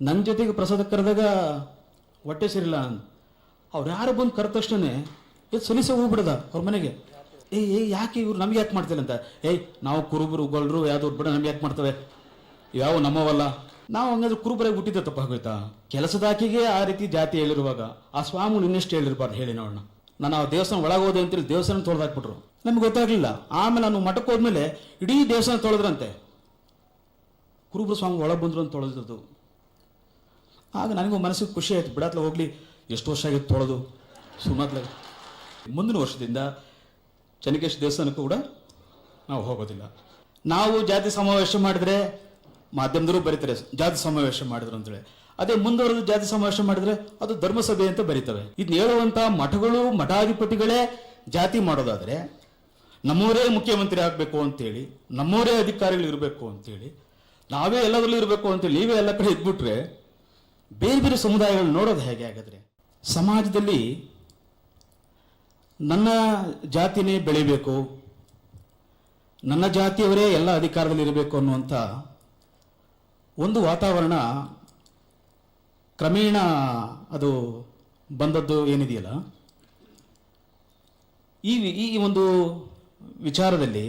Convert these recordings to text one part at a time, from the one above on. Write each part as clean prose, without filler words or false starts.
ನನ್ನ ಜೊತೆಗೆ ಪ್ರಸಾದ ಕರೆದಾಗ ಹೊಟ್ಟೆ ಸೇರಿಲ್ಲ ಅವ್ರು ಯಾರು ಬಂದು ಕರೆದ ತಕ್ಷಣ ಇದು ಸಲಿಸೆ ಹೋಗ್ಬಿಡದ ಅವ್ರ ಮನೆಗೆ. ಯಾಕೆ ಇವ್ರು ನಮ್ಗೆ ಯಾಕೆ ಮಾಡ್ತಿಲ್ಲ ಅಂತ. ನಾವು ಕುರುಬರು ಗೊಲ್ರು ಯಾವ್ದು ಬಿಡ ನಮ್ಗೆ ಯಾಕೆ ಮಾಡ್ತವೆ, ಯಾವ ನಮ್ಮವಲ್ಲ. ನಾವು ಹಂಗಾದ್ರೆ ಕುರುಬರಾಗಿ ಹುಟ್ಟಿದ್ದೆ ತಪ್ಪಾಗೋಯ್ತಾ? ಕೆಲಸದಾಕಿಗೆ ಆ ರೀತಿ ಜಾತಿ ಹೇಳಿರುವಾಗ ಆ ಸ್ವಾಮಿಗಳು ಇನ್ನೆಷ್ಟು ಹೇಳಿರ್ಬಾರ್ದು ಹೇಳಿ ನೋಡೋಣ. ನಾನು ಆ ದೇವಸ್ಥಾನ ಒಳಗೋದೆ ಅಂತೇಳಿ ದೇವಸ್ಥಾನ ತೊಳೆದಾಕ್ಬಿಟ್ರು, ನಮ್ಗೆ ಗೊತ್ತಾಗಲಿಲ್ಲ. ಆಮೇಲೆ ನಾನು ಮಠಕ್ಕೆ ಹೋದ್ಮೇಲೆ ಇಡೀ ದೇವಸ್ಥಾನ ತೊಳೆದ್ರಂತೆ. ಕುರುಬರು ಸ್ವಾಮಿ ಒಳಗೆ ಬಂದರು ಅಂತ ತೊಳೆದದ್ದು. ಆಗ ನನಗೂ ಮನಸ್ಸಿಗೆ ಖುಷಿ ಆಯಿತು, ಬಿಡತ್ಲ ಹೋಗ್ಲಿ, ಎಷ್ಟು ವರ್ಷ ಆಗಿತ್ತು ತೊಳೆದು ಸುಮ್ಮತ್ಲ. ಮುಂದಿನ ವರ್ಷದಿಂದ ಚೆನ್ನಕೇಶ್ ದೇವಸ್ಥಾನಕ್ಕೂ ಕೂಡ ನಾವು ಹೋಗೋದಿಲ್ಲ. ನಾವು ಜಾತಿ ಸಮಾವೇಶ ಮಾಡಿದ್ರೆ ಮಾಧ್ಯಮದವರು ಬರೀತಾರೆ ಜಾತಿ ಸಮಾವೇಶ ಮಾಡಿದ್ರು ಅಂತೇಳಿ. ಅದೇ ಮುಂದುವರೆದು ಜಾತಿ ಸಮಾವೇಶ ಮಾಡಿದ್ರೆ ಅದು ಧರ್ಮಸಭೆ ಅಂತ ಬರೀತವೆ. ಇದನ್ನ ಹೇಳುವಂಥ ಮಠಗಳು ಮಠಾಧಿಪತಿಗಳೇ ಜಾತಿ ಮಾಡೋದಾದರೆ ನಮ್ಮವರೇ ಮುಖ್ಯಮಂತ್ರಿ ಆಗಬೇಕು ಅಂತೇಳಿ, ನಮ್ಮವರೇ ಅಧಿಕಾರಿಗಳು ಇರಬೇಕು ಅಂತೇಳಿ, ನಾವೇ ಎಲ್ಲದರಲ್ಲೂ ಇರಬೇಕು ಅಂತೇಳಿ ನೀವೇ ಎಲ್ಲ ಕಡೆ ಇದ್ಬಿಟ್ರೆ ಬೇರೆ ಬೇರೆ ಸಮುದಾಯಗಳು ನೋಡೋದು ಹೇಗೆ ಹಾಗಾದರೆ? ಸಮಾಜದಲ್ಲಿ ನನ್ನ ಜಾತಿನೇ ಬೆಳಿಬೇಕು, ನನ್ನ ಜಾತಿಯವರೇ ಎಲ್ಲ ಅಧಿಕಾರದಲ್ಲಿ ಇರಬೇಕು ಅನ್ನುವಂಥ ಒಂದು ವಾತಾವರಣ ಕ್ರಮೇಣ ಅದು ಬಂದದ್ದು ಏನಿದೆಯಲ್ಲ, ಈ ಒಂದು ವಿಚಾರದಲ್ಲಿ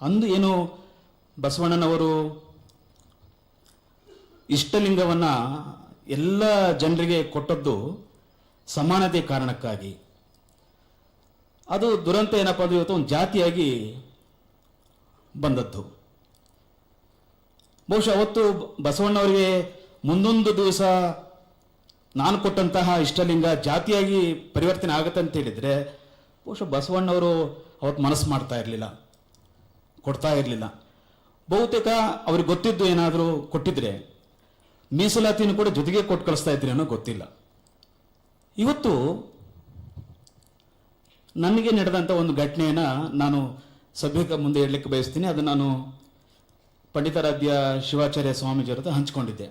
ಅಂದು ಏನು ಬಸವಣ್ಣನವರು ಇಷ್ಟಲಿಂಗವನ್ನು ಎಲ್ಲ ಜನರಿಗೆ ಕೊಟ್ಟದ್ದು ಸಮಾನತೆ ಕಾರಣಕ್ಕಾಗಿ. ಅದು ದುರಂತ ಏನಪ್ಪ ಅಂದರೆ ಇವತ್ತು ಒಂದು ಜಾತಿಯಾಗಿ ಬಂದದ್ದು. ಬಹುಶಃ ಅವತ್ತು ಬಸವಣ್ಣವರಿಗೆ ಮುಂದೊಂದು ದಿವಸ ನಾನು ಕೊಟ್ಟಂತಹ ಇಷ್ಟಲಿಂಗ ಜಾತಿಯಾಗಿ ಪರಿವರ್ತನೆ ಆಗುತ್ತೆ ಅಂತ ಹೇಳಿದರೆ ಬಹುಶಃ ಬಸವಣ್ಣವರು ಅವತ್ತು ಮನಸ್ಸು ಮಾಡ್ತಾ ಇರಲಿಲ್ಲ, ಕೊಡ್ತಾ ಇರಲಿಲ್ಲ. ಬಹುತೇಕ ಅವ್ರಿಗೆ ಗೊತ್ತಿದ್ದು ಏನಾದರೂ ಕೊಟ್ಟಿದ್ರೆ ಮೀಸಲಾತಿನೂ ಕೂಡ ಜೊತೆಗೆ ಕೊಟ್ಟು ಕಳಿಸ್ತಾ ಇದ್ರಿ ಅನ್ನೋ ಗೊತ್ತಿಲ್ಲ. ಇವತ್ತು ನನಗೆ ನಡೆದಂಥ ಒಂದು ಘಟನೆಯನ್ನು ನಾನು ಸಭೆಗೆ ಮುಂದೆ ಹೇಳಲಿಕ್ಕೆ ಬಯಸ್ತೀನಿ. ಅದು ನಾನು ಪಂಡಿತಾರಾಧ್ಯ ಶಿವಾಚಾರ್ಯ ಸ್ವಾಮೀಜಿ ಜೊತೆ ಹಂಚಿಕೊಂಡಿದ್ದೆ.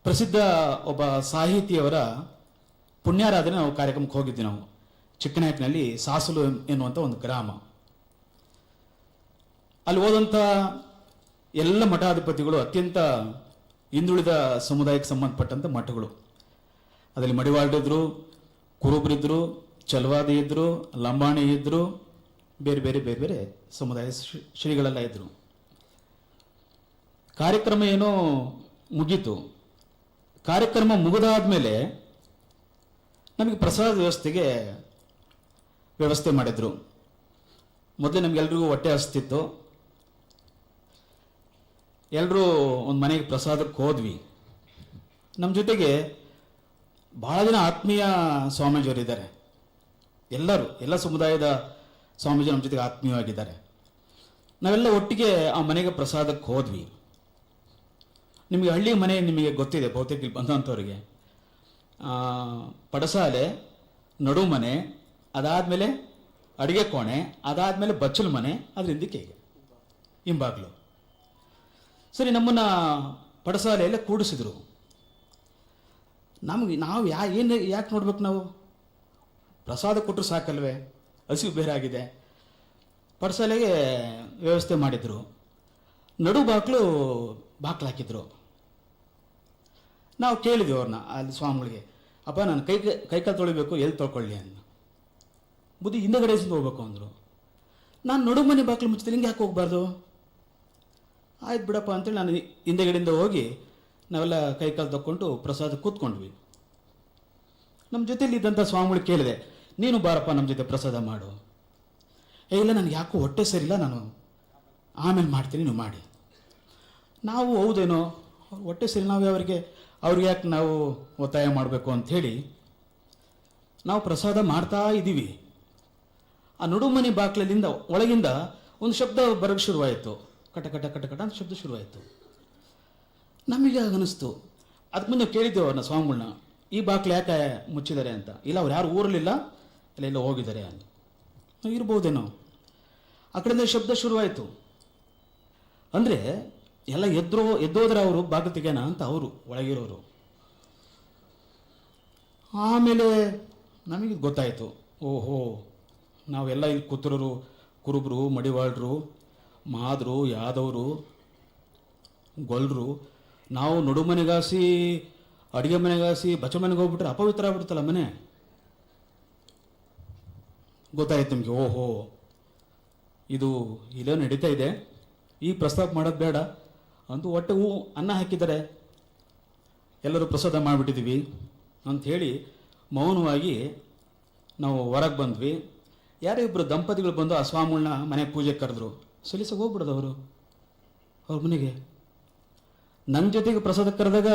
ಪ್ರಸಿದ್ಧ ಒಬ್ಬ ಸಾಹಿತಿಯವರ ಪುಣ್ಯಾರಾಧನೆ ನಾವು ಕಾರ್ಯಕ್ರಮಕ್ಕೆ ಹೋಗಿದ್ವಿ. ನಾವು ಚಿಕ್ಕನಾಯಕನಲ್ಲಿ ಸಾಸಲು ಎನ್ನುವಂಥ ಒಂದು ಗ್ರಾಮ. ಅಲ್ಲಿ ಹೋದಂಥ ಎಲ್ಲ ಮಠಾಧಿಪತಿಗಳು ಅತ್ಯಂತ ಹಿಂದುಳಿದ ಸಮುದಾಯಕ್ಕೆ ಸಂಬಂಧಪಟ್ಟಂಥ ಮಠಗಳು. ಅದರಲ್ಲಿ ಮಡಿವಾಳರಿದ್ರು, ಕುರುಬರಿದ್ರು, ಚಲವಾದಿ ಇದ್ದರು, ಲಂಬಾಣಿ ಇದ್ದರು, ಬೇರೆ ಬೇರೆ ಬೇರೆ ಬೇರೆ ಸಮುದಾಯ ಶ್ರೀಗಳೆಲ್ಲ ಇದ್ದರು. ಕಾರ್ಯಕ್ರಮ ಏನೋ ಮುಗೀತು. ಕಾರ್ಯಕ್ರಮ ಮುಗಿದಾದ ಮೇಲೆ ನಮಗೆ ಪ್ರಸಾದ ವ್ಯವಸ್ಥೆ ಮಾಡಿದ್ರು. ಮೊದಲೇ ನಮಗೆಲ್ರಿಗೂ ಹೊಟ್ಟೆ ಹಸ್ತಿತ್ತು. ಎಲ್ಲರೂ ಒಂದು ಮನೆಗೆ ಪ್ರಸಾದಕ್ಕೆ ಹೋದ್ವಿ. ನಮ್ಮ ಜೊತೆಗೆ ಭಾಳ ಜನ ಆತ್ಮೀಯ ಸ್ವಾಮೀಜಿಯವರಿದ್ದಾರೆ. ಎಲ್ಲ ಸಮುದಾಯದ ಸ್ವಾಮೀಜಿ ನಮ್ಮ ಜೊತೆಗೆ ಆತ್ಮೀಯವಾಗಿದ್ದಾರೆ. ನಾವೆಲ್ಲ ಒಟ್ಟಿಗೆ ಆ ಮನೆಗೆ ಪ್ರಸಾದಕ್ಕೆ ಹೋದ್ವಿ. ನಿಮಗೆ ಹಳ್ಳಿ ಮನೆ ನಿಮಗೆ ಗೊತ್ತಿದೆ ಬಹುತೇಕ ಇಲ್ಲಿ ಬಂದಂಥವ್ರಿಗೆ. ಪಡಸಾಲೆ, ನಡು ಮನೆ, ಅದಾದಮೇಲೆ ಅಡುಗೆ ಕೋಣೆ, ಅದಾದಮೇಲೆ ಬಚ್ಚಲು ಮನೆ, ಅದ್ರ ಹಿಂದಕ್ಕೆ ಹಿಂಬಾಗ್ಲು. ಸರಿ, ನಮ್ಮನ್ನು ಪಡಸಾಲೆಯಲ್ಲೇ ಕೂಡಿಸಿದ್ರು. ನಾವು ಯಾಕೆ ನೋಡ್ಬೇಕು? ನಾವು ಪ್ರಸಾದ ಕೊಟ್ಟರು ಸಾಕಲ್ವೇ, ಹಸಿವು ಬೇರೆ ಆಗಿದೆ. ಪಡಸಾಲೆಗೆ ವ್ಯವಸ್ಥೆ ಮಾಡಿದ್ರು. ನಡು ಬಾಕ್ಲು ಹಾಕಿದ್ರು. ನಾವು ಕೇಳಿದ್ವಿ ಅವ್ರನ್ನ, ಅಲ್ಲಿ ಸ್ವಾಮಿಗಳಿಗೆ, ಅಪ್ಪ ನಾನು ಕೈಕಾಲು ತೊಳಿಬೇಕು, ಎಲ್ಲಿ ತೊಳ್ಕೊಳ್ಳಿ ಅಂತ. ಬುದ್ಧಿ ಹಿಂದಗಡೆಯಿಂದ ಹೋಗ್ಬೇಕು ಅಂದರು. ನಾನು ನಡು ಮನೆ ಬಾಕ್ಲು ಮುಚ್ಚಿದ್ರೆ ಹಿಂಗೆ ಯಾಕೆ ಹೋಗ್ಬಾರ್ದು? ಆಯ್ತು ಬಿಡಪ್ಪ ಅಂತೇಳಿ ನಾನು ಹಿಂದೆಗಡೆಯಿಂದ ಹೋಗಿ ನಾವೆಲ್ಲ ಕೈಕಾಲು ತಕ್ಕೊಂಡು ಪ್ರಸಾದ ಕೂತ್ಕೊಂಡ್ವಿ. ನಮ್ಮ ಜೊತೆಯಲ್ಲಿ ಇದ್ದಂಥ ಸ್ವಾಮಿಗಳು ಕೇಳಿದೆ, ನೀನು ಬಾರಪ್ಪ ನಮ್ಮ ಜೊತೆ ಪ್ರಸಾದ ಮಾಡು. ಇಲ್ಲ, ನನಗೆ ಯಾಕೋ ಹೊಟ್ಟೆ ಸರಿಯಿಲ್ಲ, ನಾನು ಆಮೇಲೆ ಮಾಡ್ತೀನಿ, ನೀವು ಮಾಡಿ. ನಾವು ಹೌದೇನೋ, ಹೊಟ್ಟೆ ಸರಿ, ಅವ್ರಿಗೆ ಯಾಕೆ ನಾವು ಒತ್ತಾಯ ಮಾಡಬೇಕು ಅಂಥೇಳಿ ನಾವು ಪ್ರಸಾದ ಮಾಡ್ತಾ ಇದ್ದೀವಿ. ಆ ನಡುಮನೆ ಬಾಕ್ಲಲ್ಲಿಂದ ಒಳಗಿಂದ ಒಂದು ಶಬ್ದ ಬರೋಕ್ಕೆ ಶುರುವಾಯಿತು. ಕಟ ಕಟ ಕಟ ಕಟ ಅಂತ ಶಬ್ದ ಶುರುವಾಯಿತು. ನಮಗೆ ಅನಿಸ್ತು. ಅದಕ್ಕೆ ಮುಂದೆ ಕೇಳಿದ್ದೆವು ಅವ್ರನ್ನ, ಸ್ವಾಮಿಗಳನ್ನ, ಈ ಬಾಕ್ಲು ಯಾಕೆ ಮುಚ್ಚಿದ್ದಾರೆ ಅಂತ. ಇಲ್ಲ, ಅವ್ರು ಯಾರು ಊರಲ್ಲಿಲ್ಲ, ಎಲ್ಲ ಹೋಗಿದ್ದಾರೆ ಅಂತ. ಇರ್ಬೋದೇನೋ. ಆ ಕಡೆಯಿಂದ ಶಬ್ದ ಶುರುವಾಯಿತು. ಅಂದರೆ ಎಲ್ಲ ಎದ್ದೋದ್ರೆ ಅವರು ಬಾಗಿಲು ತೆಗೆಯೋಣ ಅಂತ ಅವರು ಒಳಗಿರೋರು. ಆಮೇಲೆ ನಮಗೆ ಗೊತ್ತಾಯಿತು, ಓಹೋ, ನಾವೆಲ್ಲ ಇಲ್ಲಿ ಕೂತಿರೋರು ಕುರುಬರು, ಮಡಿವಾಳರು, ಮಾದರು, ಯಾದವರು, ಗೊಲ್ಲರು ನಾವು ನಡುಮನೆಗಾಸಿ ಅಡುಗೆ ಮನೆಗಾಸಿ ಬಚ್ಚ ಮನೆಗೆ ಹೋಗ್ಬಿಟ್ರೆ ಅಪವಿತ್ರ ಆಗ್ಬಿಡ್ತಲ್ಲ ಮನೆ. ಗೊತ್ತಾಯ್ತು ನಿಮಗೆ, ಓಹೋ ಇದು ಇಲ್ಲೇ ನಡೀತಾ ಇದೆ, ಈ ಪ್ರಸ್ತಾಪ ಮಾಡೋದು ಬೇಡ ಅಂತೂ ಹೊಟ್ಟೆ ಅನ್ನ ಹಾಕಿದ್ದಾರೆ, ಎಲ್ಲರೂ ಪ್ರಸಾದ ಮಾಡಿಬಿಟ್ಟಿದ್ದೀವಿ ಅಂಥೇಳಿ ಮೌನವಾಗಿ ನಾವು ಹೊರಗೆ ಬಂದ್ವಿ. ಯಾರೋ ಇಬ್ಬರು ದಂಪತಿಗಳು ಬಂದು ಆ ಸ್ವಾಮಿಗಳನ್ನ ಮನೆ ಪೂಜೆ ಕರೆದ್ರು. ಸಲೀಸಾಗಿ ಹೋಗ್ಬಿಡೋದು ಅವರು ಅವ್ರ ಮನೆಗೆ. ನನ್ನ ಜೊತೆಗೆ ಪ್ರಸಾದ ಕರೆದಾಗ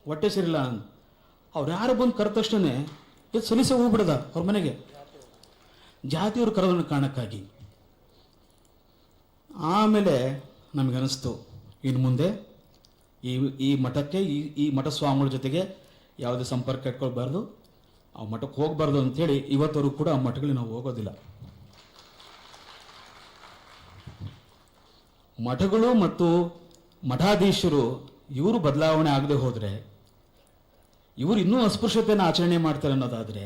ಹೊಟ್ಟೆ ಸೇರಿಲ್ಲ ಅಂತ ಅವ್ರು ಯಾರು ಬಂದು ಕರೆದ ತಕ್ಷಣ ಇದು ಸಲೀಸಾಗಿ ಹೋಗ್ಬಿಡೋದ ಅವ್ರ ಮನೆಗೆ, ಜಾತಿಯವರು ಕರೆದೋಣ ಕಾರಣಕ್ಕಾಗಿ. ಆಮೇಲೆ ನಮಗನ್ನಿಸ್ತು ಇನ್ನು ಮುಂದೆ ಈ ಮಠಕ್ಕೆ ಈ ಮಠ ಸ್ವಾಮಿಗಳ ಜೊತೆಗೆ ಯಾವುದೇ ಸಂಪರ್ಕ ಇಟ್ಕೊಳ್ಬಾರ್ದು, ಆ ಮಠಕ್ಕೆ ಹೋಗಬಾರ್ದು ಅಂಥೇಳಿ ಇವತ್ತವರೆಗೂ ಕೂಡ ಆ ಮಠಗಳಿಗೆ ನಾವು ಹೋಗೋದಿಲ್ಲ. ಮಠಗಳು ಮತ್ತು ಮಠಾಧೀಶರು ಇವರು ಬದಲಾವಣೆ ಆಗದೆ ಹೋದರೆ, ಇವರು ಇನ್ನೂ ಅಸ್ಪೃಶ್ಯತೆಯನ್ನು ಆಚರಣೆ ಮಾಡ್ತಾರೆ ಅನ್ನೋದಾದರೆ,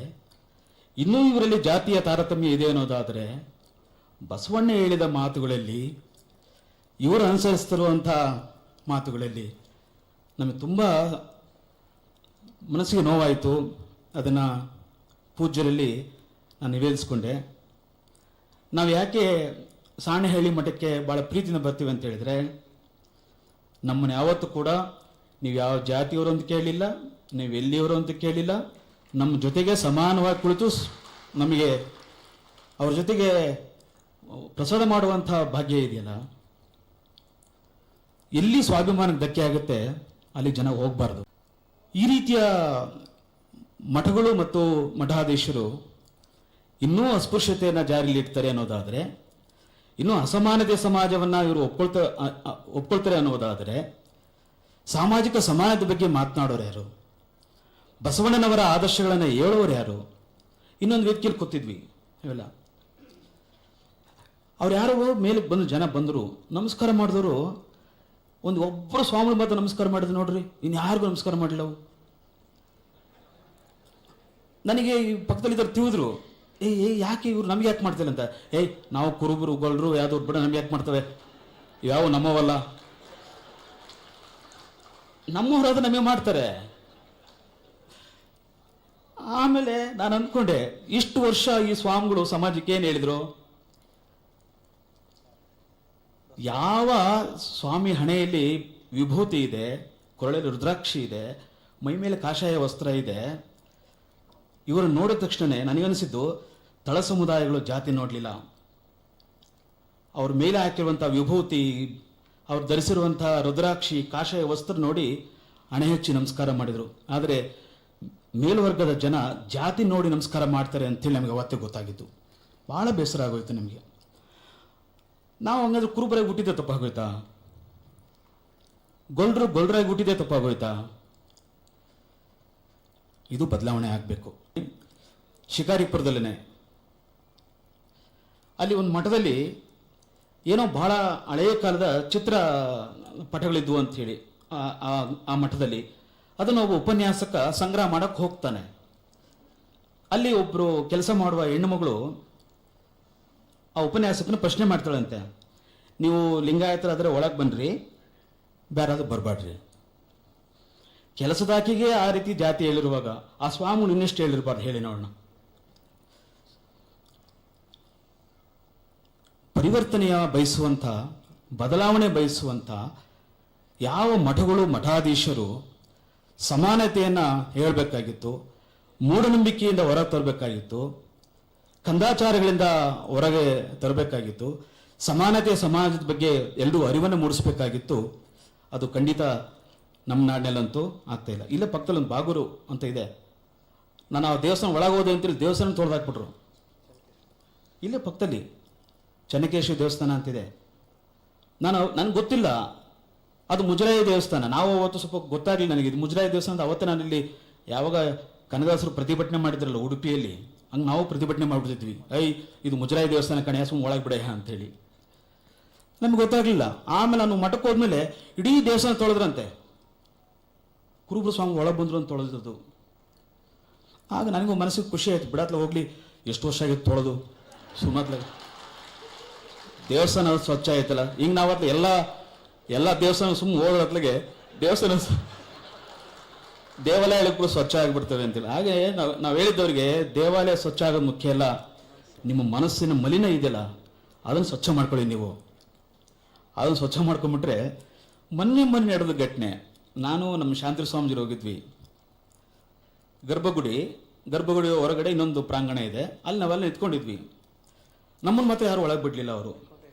ಇನ್ನೂ ಇವರಲ್ಲಿ ಜಾತಿಯ ತಾರತಮ್ಯ ಇದೆ ಅನ್ನೋದಾದರೆ, ಬಸವಣ್ಣ ಹೇಳಿದ ಮಾತುಗಳಲ್ಲಿ ಇವರು ಅನುಸರಿಸ್ತಿರುವಂಥ ಮಾತುಗಳಲ್ಲಿ ನಮಗೆ ತುಂಬ ಮನಸ್ಸಿಗೆ ನೋವಾಯಿತು. ಅದನ್ನು ಪೂಜ್ಯರಲ್ಲಿ ನಾನು ನಿವೇದಿಸ್ಕೊಂಡೆ. ನಾವು ಯಾಕೆ ಸಾಣೆಹಳ್ಳಿ ಮಠಕ್ಕೆ ಭಾಳ ಪ್ರೀತಿಯಿಂದ ಬರ್ತೀವಿ ಅಂತ ಹೇಳಿದರೆ, ನಮ್ಮನ್ನು ಯಾವತ್ತೂ ಕೂಡ ನೀವು ಯಾವ ಜಾತಿಯವರು ಅಂತ ಕೇಳಲಿಲ್ಲ, ನೀವು ಎಲ್ಲಿಯವರು ಅಂತ ಕೇಳಲಿಲ್ಲ, ನಮ್ಮ ಜೊತೆಗೆ ಸಮಾನವಾಗಿ ಕುಳಿತು ನಮಗೆ ಅವ್ರ ಜೊತೆಗೆ ಪ್ರಸಾದ ಮಾಡುವಂಥ ಭಾಗ್ಯ ಇದೆಯಲ್ಲ, ಎಲ್ಲಿ ಸ್ವಾಭಿಮಾನಕ್ಕೆ ಧಕ್ಕೆ ಆಗುತ್ತೆ ಅಲ್ಲಿ ಜನ ಹೋಗಬಾರ್ದು. ಈ ರೀತಿಯ ಮಠಗಳು ಮತ್ತು ಮಠಾಧೀಶರು ಇನ್ನೂ ಅಸ್ಪೃಶ್ಯತೆಯನ್ನು ಜಾರಿಯಲ್ಲಿ ಇಡ್ತಾರೆ ಅನ್ನೋದಾದರೆ, ಇನ್ನೂ ಅಸಮಾನತೆ ಸಮಾಜವನ್ನು ಇವರು ಒಪ್ಕೊಳ್ತಾರೆ ಅನ್ನೋದಾದರೆ, ಸಾಮಾಜಿಕ ಸಮಾನತೆ ಬಗ್ಗೆ ಮಾತನಾಡೋರು ಯಾರು? ಬಸವಣ್ಣನವರ ಆದರ್ಶಗಳನ್ನು ಹೇಳೋರು ಯಾರು? ಇನ್ನೊಂದು ವೇದಿಕೆಯಲ್ಲಿ ಕೂತಿದ್ವಿ ಇವೆಲ್ಲ, ಅವ್ರು ಯಾರೋ ಮೇಲೆ ಬಂದು ಜನ ಬಂದರು, ನಮಸ್ಕಾರ ಮಾಡಿದವರು ಒಬ್ಬರು ಸ್ವಾಮಿಗಳು ಮಾತ್ರ ನಮಸ್ಕಾರ ಮಾಡಿದ್ರು ನೋಡ್ರಿ, ಇನ್ನು ಯಾರಿಗೂ ನಮಸ್ಕಾರ ಮಾಡಿಲ್ಲ. ಅವು ನನಗೆ ಈ ಪಕ್ಕದಲ್ಲಿದ್ದರು ತಿಳಿದ್ರು, ಯಾಕೆ ಇವ್ರು ನಮ್ಗೆ ಯಾಕೆ ಮಾಡ್ತಿಲ್ಲ ಅಂತ. ನಾವು ಕುರುಬರು ಗೊಲ್ಲರು ಯಾವ್ದು ಬಿಡ ನಮ್ಗೆ ಯಾಕೆ ಮಾಡ್ತವೆ, ಯಾವ ನಮ್ಮವಲ್ಲ, ನಮ್ಮವರಾದ್ರೆ ನಮಗೆ ಮಾಡ್ತಾರೆ. ಆಮೇಲೆ ನಾನು ಅಂದ್ಕೊಂಡೆ, ಇಷ್ಟು ವರ್ಷ ಈ ಸ್ವಾಮಿಗಳು ಸಮಾಜಕ್ಕೆ ಏನು ಹೇಳಿದ್ರು? ಯಾವ ಸ್ವಾಮಿ ಹಣೆಯಲ್ಲಿ ವಿಭೂತಿ ಇದೆ, ಕೊರಳಲ್ಲಿ ರುದ್ರಾಕ್ಷಿ ಇದೆ, ಮೈ ಮೇಲೆ ಕಾಷಾಯ ವಸ್ತ್ರ ಇದೆ, ಇವರು ನೋಡಿದ ತಕ್ಷಣ ನನಗನ್ನಿಸಿದ್ದು ತಳ ಸಮುದಾಯಗಳು ಜಾತಿ ನೋಡಲಿಲ್ಲ. ಅವ್ರ ಮೇಲೆ ಹಾಕಿರುವಂಥ ವಿಭೂತಿ, ಅವ್ರು ಧರಿಸಿರುವಂಥ ರುದ್ರಾಕ್ಷಿ ಕಾಷಾಯ ವಸ್ತ್ರ ನೋಡಿ ಹಣೆ ಹೆಚ್ಚಿ ನಮಸ್ಕಾರ ಮಾಡಿದರು. ಆದರೆ ಮೇಲ್ವರ್ಗದ ಜನ ಜಾತಿ ನೋಡಿ ನಮಸ್ಕಾರ ಮಾಡ್ತಾರೆ ಅಂತೇಳಿ ನಮಗೆ ಅವತ್ತೇ ಗೊತ್ತಾಗಿತ್ತು. ಭಾಳ ಬೇಸರ ಆಗೋಯ್ತು ನಮಗೆ. ನಾವು ಹಂಗಾದ್ರೆ ಕುರುಬರಾಗಿ ಹುಟ್ಟಿದ್ದೆ ತಪ್ಪಾಗೋಯ್ತಾ? ಗೊಲ್ಲರಾಗಿ ಹುಟ್ಟಿದ್ದೆ ತಪ್ಪಾಗೋಯ್ತಾ? ಇದು ಬದಲಾವಣೆ ಆಗಬೇಕು. ಶಿಕಾರಿಪುರದಲ್ಲೇ ಅಲ್ಲಿ ಒಂದು ಮಠದಲ್ಲಿ ಏನೋ ಬಹಳ ಹಳೆಯ ಕಾಲದ ಚಿತ್ರ ಪಟಗಳಿದ್ವು ಅಂಥೇಳಿ ಆ ಮಠದಲ್ಲಿ ಅದನ್ನು ಒಬ್ಬ ಉಪನ್ಯಾಸಕ ಸಂಗ್ರಹ ಮಾಡೋಕ್ಕೆ ಹೋಗ್ತಾನೆ. ಅಲ್ಲಿ ಒಬ್ಬರು ಕೆಲಸ ಮಾಡುವ ಹೆಣ್ಣುಮಗಳು ಆ ಉಪನ್ಯಾಸಕನ ಪ್ರಶ್ನೆ ಮಾಡ್ತಾಳಂತೆ, ನೀವು ಲಿಂಗಾಯತರಾದರೆ ಒಳಗೆ ಬನ್ನಿರಿ, ಬೇರಾದ್ರೂ ಬರಬೇಡ್ರಿ. ಕೆಲಸದಾಕಿಗೆ ಆ ರೀತಿ ಜಾತಿ ಹೇಳಿರುವಾಗ ಆ ಸ್ವಾಮಿಗಳು ಇನ್ನೆಷ್ಟು ಹೇಳಿರ್ಬಾರ್ದು ಹೇಳಿ ನೋಡೋಣ. ಪರಿವರ್ತನೆಯ ಬಯಸುವಂಥ, ಬದಲಾವಣೆ ಬಯಸುವಂಥ ಯಾವ ಮಠಗಳು ಮಠಾಧೀಶರು ಸಮಾನತೆಯನ್ನು ಹೇಳಬೇಕಾಗಿತ್ತು, ಮೂಢನಂಬಿಕೆಯಿಂದ ಹೊರ ತರಬೇಕಾಗಿತ್ತು, ಕಂದಾಚಾರಗಳಿಂದ ಹೊರಗೆ ತರಬೇಕಾಗಿತ್ತು, ಸಮಾನತೆ ಸಮಾಜದ ಬಗ್ಗೆ ಎಲ್ಲರೂ ಅರಿವನ್ನು ಮೂಡಿಸಬೇಕಾಗಿತ್ತು. ಅದು ಖಂಡಿತ ನಮ್ಮ ನಾಡಿನಲ್ಲಂತೂ ಆಗ್ತಾ ಇಲ್ಲ. ಇಲ್ಲೇ ಪಕ್ಕದಲ್ಲಿ ಒಂದು ಬಾಗೂರು ಅಂತ ಇದೆ, ನಾನು ಆ ದೇವಸ್ಥಾನ ಒಳಗೆ ಹೋದೆ ಅಂತೇಳಿ ದೇವಸ್ಥಾನ ತೊಳೆದಾಕ್ಬಿಟ್ರು. ಇಲ್ಲೇ ಪಕ್ಕದಲ್ಲಿ ಚೆನ್ನಕೇಶ್ವರ ದೇವಸ್ಥಾನ ಅಂತಿದೆ. ನನಗೆ ಗೊತ್ತಿಲ್ಲ ಅದು ಮುಜರಾಯಿ ದೇವಸ್ಥಾನ. ನಾವು ಅವತ್ತು ಸ್ವಲ್ಪ ಗೊತ್ತಾಗಲಿಲ್ಲ ನನಗೆ ಇದು ಮುಜರಾಯಿ ದೇವಸ್ಥಾನ. ಅವತ್ತೇ ನಾನಿಲ್ಲಿ ಯಾವಾಗ ಕನಕದಾಸರು ಪ್ರತಿಭಟನೆ ಮಾಡಿದ್ರಲ್ಲ ಉಡುಪಿಯಲ್ಲಿ, ಹಂಗೆ ನಾವು ಪ್ರತಿಭಟನೆ ಮಾಡಿಬಿಡ್ತಿದ್ವಿ, ಇದು ಮುಜರಾಯಿ ದೇವಸ್ಥಾನ ಕಣೆ ಸುಮ್ಮ ಒಳಗೆ ಬಿಡ ಅಂಥೇಳಿ. ನಮ್ಗೆ ಗೊತ್ತಾಗಲಿಲ್ಲ. ಆಮೇಲೆ ನಾನು ಮಠಕ್ಕೆ ಹೋದ್ಮೇಲೆ ಇಡೀ ದೇವಸ್ಥಾನ ತೊಳೆದ್ರಂತೆ, ಕುರುಬರು ಸ್ವಾಮಿ ಒಳಗೆ ಬಂದರು ಅಂತ ತೊಳೆದದ್ದು. ಆಗ ನನಗೂ ಮನಸ್ಸಿಗೆ ಖುಷಿ ಆಯ್ತು, ಬಿಡತ್ಲ ಹೋಗ್ಲಿ, ಎಷ್ಟು ವರ್ಷ ಆಗಿತ್ತು ತೊಳೆದು, ಸುಮ್ಮತ್ಲ ದೇವಸ್ಥಾನ ಸ್ವಚ್ಛ ಆಯ್ತಲ್ಲ. ಹಿಂಗೆ ನಾವತ್ತು ಎಲ್ಲ ಎಲ್ಲ ದೇವಸ್ಥಾನ ಸುಮ್ಮನೆ ಹೋಗೋದ್ಲಿಗೆ ದೇವಾಲಯಗಳು ಕೂಡ ಸ್ವಚ್ಛ ಆಗಿಬಿಡ್ತವೆ ಅಂತೇಳಿ. ಹಾಗೆ ನಾವು ಹೇಳಿದ್ದವ್ರಿಗೆ ದೇವಾಲಯ ಸ್ವಚ್ಛ ಆಗೋದು ಮುಖ್ಯ ಅಲ್ಲ, ನಿಮ್ಮ ಮನಸ್ಸಿನ ಮಲಿನ ಇದೆಯಲ್ಲ ಅದನ್ನು ಸ್ವಚ್ಛ ಮಾಡ್ಕೊಳ್ಳಿ. ನೀವು ಅದನ್ನು ಸ್ವಚ್ಛ ಮಾಡ್ಕೊಂಬಿಟ್ರೆ ಮೊನ್ನೆ ನಡೆದ ಘಟನೆ, ನಾನು ನಮ್ಮ ಶಾಂತಿ ಸ್ವಾಮೀಜಿರು ಹೋಗಿದ್ವಿ ಗರ್ಭಗುಡಿ ಹೊರಗಡೆ ಇನ್ನೊಂದು ಪ್ರಾಂಗಣ ಇದೆ, ಅಲ್ಲಿ ನಾವೆಲ್ಲ ನಿಂತ್ಕೊಂಡಿದ್ವಿ. ನಮ್ಮನ್ನು ಮತ್ತೆ ಯಾರು ಒಳಗೆ ಬಿಡಲಿಲ್ಲ. ಅವರು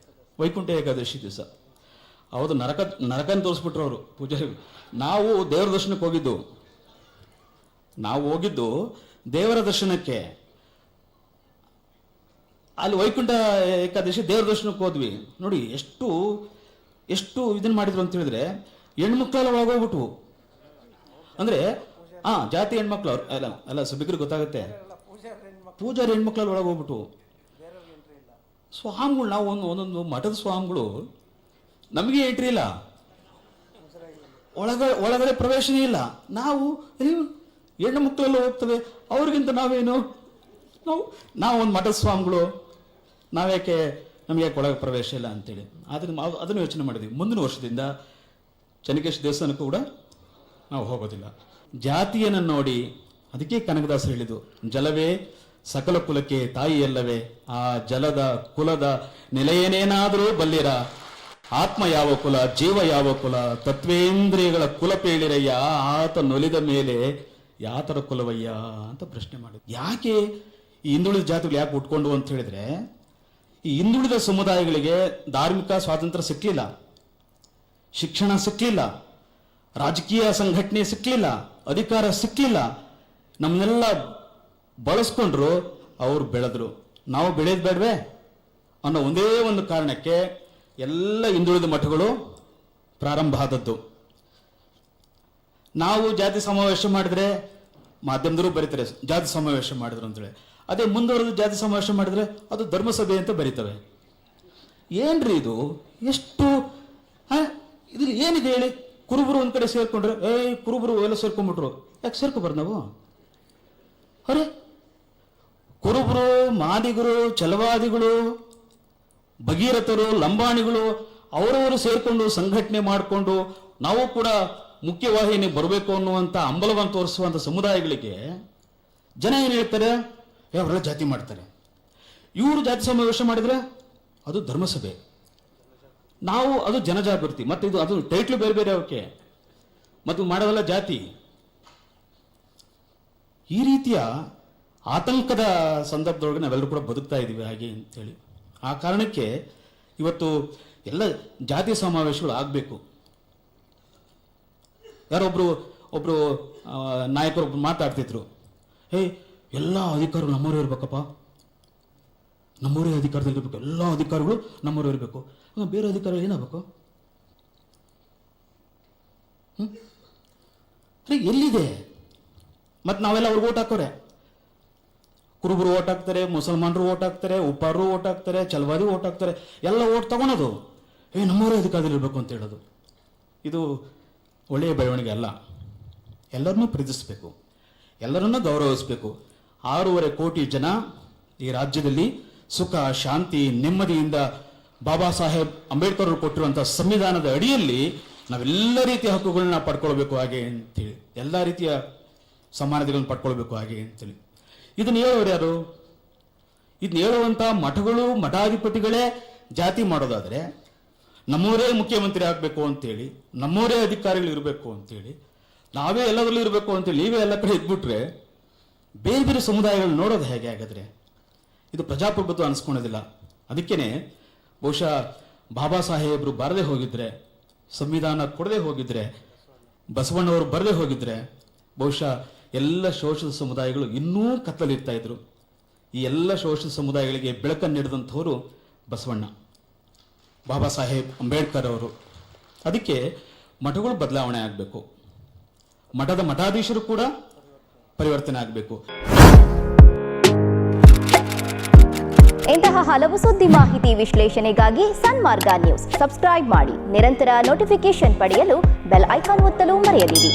ವೈಕುಂಠ ಏಕಾದಶಿ ದಿವಸ ಹೌದು ನರಕನ ತೋರಿಸ್ಬಿಟ್ರು ಅವರು ಪೂಜಾರಿ. ನಾವು ದೇವರ ದರ್ಶನಕ್ಕೆ ಹೋಗಿದ್ದು ದೇವರ ದರ್ಶನಕ್ಕೆ. ಅಲ್ಲಿ ವೈಕುಂಠ ಏಕಾದಶಿ ದೇವರ ದರ್ಶನಕ್ಕೆ ಹೋದ್ವಿ. ನೋಡಿ ಎಷ್ಟು ಇದನ್ನು ಮಾಡಿದ್ರು ಅಂತ ಹೇಳಿದ್ರೆ, ಹೆಣ್ಮಕ್ಳೆಲ್ಲ ಒಳಗೋಗ್ಬಿಟ್ವು. ಅಂದರೆ ಜಾತಿ ಹೆಣ್ಮಕ್ಳು ಅಲ್ಲ ಸಭಿಕರಿಗೆ ಗೊತ್ತಾಗುತ್ತೆ, ಪೂಜಾರಿ ಹೆಣ್ಮಕ್ಳಲ್ಲಿ ಒಳಗೋಗ್ಬಿಟ್ವು. ಸ್ವಾಮಿಗಳು ನಾವು ಒಂದೊಂದು ಮಠದ ಸ್ವಾಮಿಗಳು ನಮಗೆ ಎಂಟ್ರಿ ಇಲ್ಲ, ಒಳಗಡೆ ಪ್ರವೇಶನೇ ಇಲ್ಲ. ನಾವು ಹೆಣ್ಣು ಮಕ್ಕಳೆಲ್ಲ ಹೋಗ್ತವೆ, ಅವ್ರಿಗಿಂತ ನಾವೇನು ನಾವು ಒಂದು ಮಠದ ಸ್ವಾಮಿಗಳು, ನಾವ್ಯಾಕೆ ನಮಗೆ ಯಾಕೆ ಒಳಗೆ ಪ್ರವೇಶ ಇಲ್ಲ ಅಂತೇಳಿ ಅದನ್ನು ಯೋಚನೆ ಮಾಡಿದ್ವಿ. ಮುಂದಿನ ವರ್ಷದಿಂದ ಚೆನ್ನಕೇಶ್ವರ ದೇವಸ್ಥಾನಕ್ಕೂ ಕೂಡ ನಾವು ಹೋಗೋದಿಲ್ಲ. ಜಾತಿಯನ್ನು ನೋಡಿ, ಅದಕ್ಕೆ ಕನಕದಾಸರು ಹೇಳಿದ್ದು, ಜಲವೇ ಸಕಲ ಕುಲಕ್ಕೆ ತಾಯಿಯಲ್ಲವೇ, ಆ ಜಲದ ಕುಲದ ನೆಲೆಯೇನೇನಾದರೂ ಬಲ್ಲಿರ, ಆತ್ಮ ಯಾವ ಕುಲ ಜೀವ ಯಾವ ಕುಲ, ತತ್ವೇಂದ್ರಿಯಗಳ ಕುಲ ಪೇಳಿರಯ್ಯ, ಆತ ನೊಲಿದ ಮೇಲೆ ಯಾತರ ಕುಲವಯ್ಯ ಅಂತ ಪ್ರಶ್ನೆ ಮಾಡಿದ್ರು. ಯಾಕೆ ಈ ಹಿಂದುಳಿದ ಜಾತಿಗಳು ಯಾಕೆ ಉಟ್ಕೊಂಡು ಅಂತ ಹೇಳಿದ್ರೆ, ಈ ಹಿಂದುಳಿದ ಸಮುದಾಯಗಳಿಗೆ ಧಾರ್ಮಿಕ ಸ್ವಾತಂತ್ರ್ಯ ಸಿಕ್ಕಲಿಲ್ಲ, ಶಿಕ್ಷಣ ಸಿಕ್ಕಲಿಲ್ಲ, ರಾಜಕೀಯ ಸಂಘಟನೆ ಸಿಕ್ಕಲಿಲ್ಲ, ಅಧಿಕಾರ ಸಿಕ್ಕಲಿಲ್ಲ. ನಮ್ಮನ್ನೆಲ್ಲ ಬಳಸ್ಕೊಂಡ್ರು, ಅವರು ಬೆಳೆದ್ರು. ನಾವು ಬೆಳೆಯೋದು ಬೇಡವೇ ಅನ್ನೋ ಒಂದೇ ಒಂದು ಕಾರಣಕ್ಕೆ ಎಲ್ಲ ಹಿಂದುಳಿದ ಮಠಗಳು ಪ್ರಾರಂಭ ಆದದ್ದು. ನಾವು ಜಾತಿ ಸಮಾವೇಶ ಮಾಡಿದ್ರೆ ಮಾಧ್ಯಮದವರು ಬರೀತಾರೆ ಜಾತಿ ಸಮಾವೇಶ ಮಾಡಿದ್ರು ಅಂತೇಳಿ. ಅದೇ ಮುಂದುವರೆದು ಜಾತಿ ಸಮಾವೇಶ ಮಾಡಿದ್ರೆ ಅದು ಧರ್ಮಸಭೆ ಅಂತ ಬರೀತವೆ. ಏನ್ರಿ ಇದು? ಎಷ್ಟು ಇದ್ರಲ್ಲಿ ಏನಿದೆ ಹೇಳಿ? ಕುರುಬರು ಒಂದ್ ಕಡೆ ಸೇರ್ಕೊಂಡ್ರೆ ಕುರುಬರು ಎಲ್ಲ ಸೇರ್ಕೊಂಡ್ಬಿಟ್ರು. ಯಾಕೆ ಸೇರ್ಕೊಬಾರ್ದು ನಾವು? ಅರೆ, ಕುರುಬರು, ಮಾದಿಗರು, ಛಲವಾದಿಗಳು, ಭಗೀರಥರು, ಲಂಬಾಣಿಗಳು ಅವರವರು ಸೇರ್ಕೊಂಡು ಸಂಘಟನೆ ಮಾಡಿಕೊಂಡು ನಾವು ಕೂಡ ಮುಖ್ಯವಾಹಿನಿ ಬರಬೇಕು ಅನ್ನುವಂಥ ಹಂಬಲವನ್ನು ತೋರಿಸುವಂಥ ಸಮುದಾಯಗಳಿಗೆ ಜನ ಏನು ಹೇಳ್ತಾರೆ? ಅವರೆಲ್ಲ ಜಾತಿ ಮಾಡ್ತಾರೆ. ಇವರು ಜಾತಿ ಸಮಾವೇಶ ಮಾಡಿದ್ರೆ ಅದು ಧರ್ಮಸಭೆ, ನಾವು ಅದು ಜನಜಾಗೃತಿ. ಮತ್ತು ಅದು ಟೈಟ್ಲು ಬೇರೆ ಬೇರೆ ಅವಕ್ಕೆ, ಮತ್ತು ಮಾಡೋದಲ್ಲ ಜಾತಿ. ಈ ರೀತಿಯ ಆತಂಕದ ಸಂದರ್ಭದೊಳಗೆ ನಾವೆಲ್ಲರೂ ಕೂಡ ಬದುಕ್ತಾ ಇದ್ದೀವಿ ಹಾಗೆ ಅಂತೇಳಿ. ಆ ಕಾರಣಕ್ಕೆ ಇವತ್ತು ಎಲ್ಲ ಜಾತಿ ಸಮಾವೇಶಗಳು ಆಗಬೇಕು. ಒಬ್ಬರು ನಾಯಕರೊಬ್ರು ಮಾತಾಡ್ತಿದ್ರು, ಎಲ್ಲ ಅಧಿಕಾರಿಗಳು ನಮ್ಮವರೇ ಇರ್ಬೇಕಪ್ಪ, ನಮ್ಮವರೇ ಅಧಿಕಾರದಲ್ಲಿ ಇರಬೇಕು, ಎಲ್ಲ ಅಧಿಕಾರಿಗಳು ನಮ್ಮವರೇ ಇರಬೇಕು. ಬೇರೆ ಅಧಿಕಾರಿಗಳು ಏನಾಗಬೇಕು? ಎಲ್ಲಿದೆ? ಮತ್ತು ನಾವೆಲ್ಲ ಅವ್ರಿಗೆ ಓಟ್ ಹಾಕೋರೆ. ಕುರುಬರು ಓಟ್ ಹಾಕ್ತಾರೆ, ಮುಸಲ್ಮಾನರು ಓಟ್ ಹಾಕ್ತಾರೆ, ಉಪ್ಪಾರರು ಓಟ್ ಹಾಕ್ತಾರೆ, ಚಲವಾದಿ ಓಟ್ ಹಾಕ್ತಾರೆ, ಎಲ್ಲ ಓಟ್ ತಗೊಳೋದು ನಮ್ಮವರೇ ಅಧಿಕಾರದಲ್ಲಿ ಇರಬೇಕು ಅಂತ ಹೇಳೋದು. ಇದು ಒಳ್ಳೆಯ ಬೆಳವಣಿಗೆ ಅಲ್ಲ. ಎಲ್ಲರನ್ನೂ ಪ್ರೀತಿಸಬೇಕು, ಎಲ್ಲರನ್ನೂ ಗೌರವಿಸಬೇಕು. 6.5 ಕೋಟಿ ಜನ ಈ ರಾಜ್ಯದಲ್ಲಿ ಸುಖ, ಶಾಂತಿ, ನೆಮ್ಮದಿಯಿಂದ ಬಾಬಾ ಸಾಹೇಬ್ ಅಂಬೇಡ್ಕರ್ ಅವರು ಕೊಟ್ಟಿರುವಂಥ ಸಂವಿಧಾನದ ಅಡಿಯಲ್ಲಿ ನಾವೆಲ್ಲ ರೀತಿಯ ಹಕ್ಕುಗಳನ್ನ ಪಡ್ಕೊಳ್ಬೇಕು ಹಾಗೆ ಅಂತೇಳಿ, ಎಲ್ಲ ರೀತಿಯ ಸಮಾನತೆಗಳನ್ನು ಪಡ್ಕೊಳ್ಬೇಕು ಹಾಗೆ ಅಂತೇಳಿ. ಇದನ್ನು ಹೇಳೋರು ಯಾರು? ಇದನ್ನ ಹೇಳುವಂಥ ಮಠಗಳು, ಮಠಾಧಿಪತಿಗಳೇ ಜಾತಿ ಮಾಡೋದಾದರೆ, ನಮ್ಮವರೇ ಮುಖ್ಯಮಂತ್ರಿ ಆಗಬೇಕು ಅಂತೇಳಿ, ನಮ್ಮವರೇ ಅಧಿಕಾರಿಗಳು ಇರಬೇಕು ಅಂತೇಳಿ, ನಾವೇ ಎಲ್ಲದರಲ್ಲೂ ಇರಬೇಕು ಅಂತೇಳಿ ನೀವೇ ಎಲ್ಲ ಕಡೆ ಇದ್ಬಿಟ್ರೆ ಬೇರೆ ಬೇರೆ ಸಮುದಾಯಗಳು ನೋಡೋದು ಹೇಗೆ ಆಗಿದ್ರೆ? ಇದು ಪ್ರಜಾಪ್ರಭುತ್ವ ಅನಿಸ್ಕೊಳೋದಿಲ್ಲ. ಅದಕ್ಕೇನೆ ಬಹುಶಃ ಬಾಬಾ ಸಾಹೇಬರು ಬರದೇ ಹೋಗಿದ್ರೆ, ಸಂವಿಧಾನ ಕೊಡದೆ ಹೋಗಿದ್ರೆ, ಬಸವಣ್ಣವರು ಬರದೇ ಹೋಗಿದ್ರೆ ಬಹುಶಃ ಎಲ್ಲ ಶೋಷಿತ ಸಮುದಾಯಗಳು ಇನ್ನೂ ಕತ್ತಲಿರ್ತಾ ಇದ್ರು. ಈ ಎಲ್ಲ ಶೋಷಿತ ಸಮುದಾಯಗಳಿಗೆ ಬೆಳಕನ್ನು ನೀಡಿದಂಥವರು ಬಸವಣ್ಣ, ಬಾಬಾ ಸಾಹೇಬ್ ಅಂಬೇಡ್ಕರ್ ಅವರು. ಅದಕ್ಕೆ ಮಠಗಳು ಬದಲಾವಣೆ ಆಗಬೇಕು, ಮಠದ ಮಠಾಧೀಶರು ಕೂಡ ಪರಿವರ್ತನೆ ಆಗಬೇಕು. ಇಂತಹ ಹಲವು ಸುದ್ದಿ ಮಾಹಿತಿ ವಿಶ್ಲೇಷಣೆಗಾಗಿ ಸನ್ಮಾರ್ಗ ನ್ಯೂಸ್ ಸಬ್ಸ್ಕ್ರೈಬ್ ಮಾಡಿ. ನಿರಂತರ ನೋಟಿಫಿಕೇಶನ್ ಪಡೆಯಲು ಬೆಲ್ ಐಕಾನ್ ಒತ್ತಲು ಮರೆಯದಿರಿ.